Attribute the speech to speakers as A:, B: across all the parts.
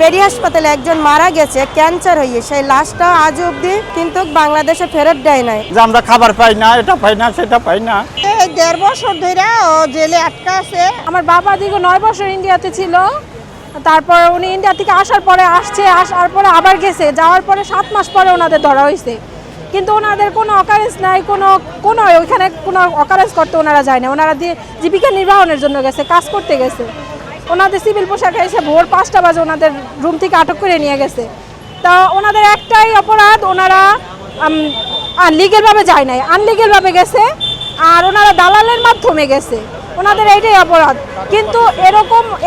A: Peri হাসপাতালে একজন মারা গেছে ক্যান্সার হয়ে, সেই লাশটা আজ অবধি কিন্তু বাংলাদেশে ফেরত দেয় নাই।
B: যে আমরা খাবার পাই না, এটা পাই না, সেটা পাই না।
C: 1.5 বছর ধরে ও জেলে আটকা আছে।
D: আমার বাবা দীর্ঘ 9 বছর ইন্ডিয়াতে ছিল, তারপর উনি ইন্ডিয়া থেকে আসার পরে আসার পরে আবার গেছে, যাওয়ার পরে 7 মাস পরে ওনাদের ধরা হয়েছে। কিন্তু ওনাদের কোনো অকারেন্স নাই, কোনো ওইখানে কোনো অকারেন্স করতে ওনারা যায় না। ওনারা জীবিকা নির্বাহনের জন্য গেছে, কাজ করতে গেছে। ওনাদের সিভিল পোশাকে এসে ভোর 5টা বাজে ওনাদের রুম থেকে আটক করে নিয়ে গেছে। তা ওনাদের একটাই অপরাধ, ওনারা লিগেলভাবে যায় নাই, আনলিগেলভাবে গেছে, আর ওনারা দালালের মাধ্যমে গেছে। ওনাদের এইটাই অপরাধ। কিন্তু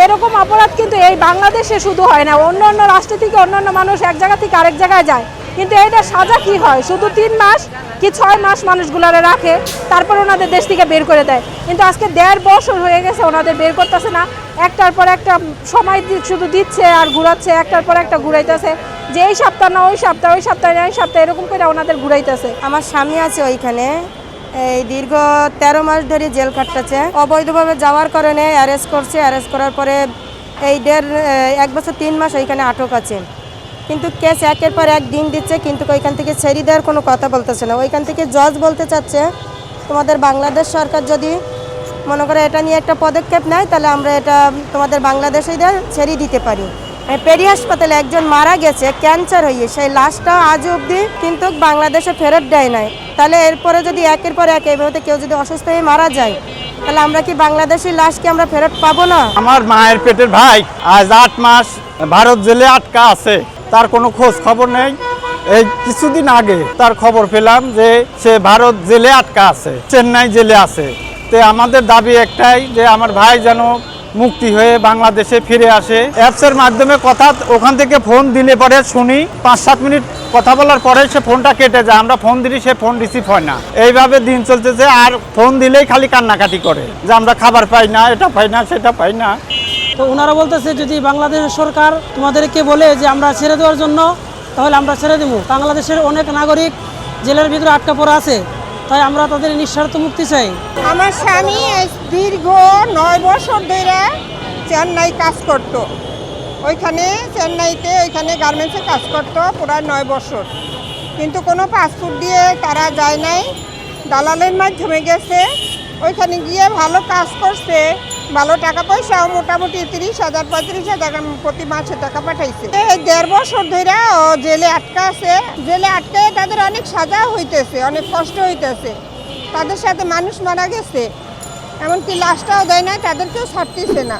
D: এরকম অপরাধ কিন্তু এই বাংলাদেশে শুধু হয় না, অন্য রাষ্ট্র থেকে অন্যান্য মানুষ এক জায়গা থেকে আরেক জায়গায় যায়। কিন্তু এইটা সাজা কি হয়, শুধু 3 মাস কি 6 মাস মানুষগুলারে রাখে, তারপর ওনাদের দেশ থেকে বের করে দেয়। কিন্তু আজকে 1.5 বছর হয়ে গেছে, ওনাদের বের করতেছে না। একটার পর একটা সময় শুধু দিচ্ছে আর ঘুরাচ্ছে, একটার পর একটা ঘুরাইতেছে, যে এই সপ্তাহ না ওই সপ্তাহ, ওই সপ্তাহে না এই সপ্তাহে, এরকম করে ওনাদের ঘুরাইতেছে।
A: আমার স্বামী আছে ওইখানে, এই দীর্ঘ 13 মাস ধরে জেল কাটতেছে। অবৈধভাবে যাওয়ার কারণে অ্যারেস্ট করছে, অ্যারেস্ট করার পরে এই 1 বছর 3 মাস ওইখানে আটক আছে। কিন্তু কেস একের পর এক দিন দিচ্ছে, কিন্তু ওইখান থেকে ছেড়ে দেওয়ার কোনো কথা বলতেছে না। ওইখান থেকে জজ বলতে চাচ্ছে, তোমাদের বাংলাদেশ সরকার যদি মনে করে এটা নিয়ে একটা পদক্ষেপ নেয়, তাহলে আমরা এটা তোমাদের বাংলাদেশিদের ছেড়ে দিতে পারি। পেরি হাসপাতালে একজন মারা গেছে ক্যান্সার হয়ে, সেই লাশটা আজ অবধি কিন্তু বাংলাদেশে ফেরত দেয় নাই। তাহলে এরপরে যদি একের পর এক এইভাবে কেউ যদি অসুস্থ হয়ে মারা যায়, তাহলে আমরা কি বাংলাদেশি লাশ কি আমরা ফেরত পাবো না?
B: আমার মায়ের পেটের ভাই আজ 8 মাস ভারত জেলে আটকা আছে, তার কোনো খোঁজ খবর নেই। এই কিছুদিন আগে তার খবর পেলাম যে সে ভারত জেলে আটকা আছে, চেন্নাই জেলে আছে। তো আমাদের দাবি একটাই, যে আমার ভাই যেন মুক্তি হয়ে বাংলাদেশে ফিরে আসে। অ্যাপসের মাধ্যমে কথা, ওখান থেকে ফোন দিলে পরে শুনি 5-7 মিনিট কথা বলার পরে সে ফোনটা কেটে যায়। আমরা ফোন দিলে সে ফোন রিসিভ হয় না। এইভাবে দিন চলতেছে, আর ফোন দিলেই খালি কান্নাকাটি করে যে আমরা খাবার পাই না, এটা পাই না, সেটা পাই না।
E: তো ওনারা বলতেছে যদি বাংলাদেশ সরকার তোমাদেরকে বলে যে আমরা ছেড়ে দেওয়ার জন্য, তাহলে আমরা ছেড়ে দেবো। বাংলাদেশের অনেক নাগরিক জেলের ভিতরে আটকা পড়া আছে, তাই আমরা তাদের নিঃস্বার্থ মুক্তি চাই।
C: আমার স্বামী দীর্ঘ 9 বছর ধরে চেন্নাই কাজ করত। ওইখানে চেন্নাইতে ওইখানে গার্মেন্টসে কাজ করত প্রায় 9 বছর। কিন্তু কোনো পাসপোর্ট দিয়ে তারা যায় নাই, দালালের মাধ্যমে গেছে। ওইখানে গিয়ে ভালো কাজ করছে, ভালো টাকা পয়সাও মোটামুটি 30,000-35,000 প্রতি মাসে টাকা পাঠাইছে। 1.5 বছর ধরে ও জেলে আটকা আছে। জেলে আটকে তাদের অনেক সাজা হইতেছে, অনেক কষ্ট হইতেছে। তাদের সাথে মানুষ মারা গেছে, এমনকি লাশটাও দেয় না, তাদেরকেও ছাড়তেছে না।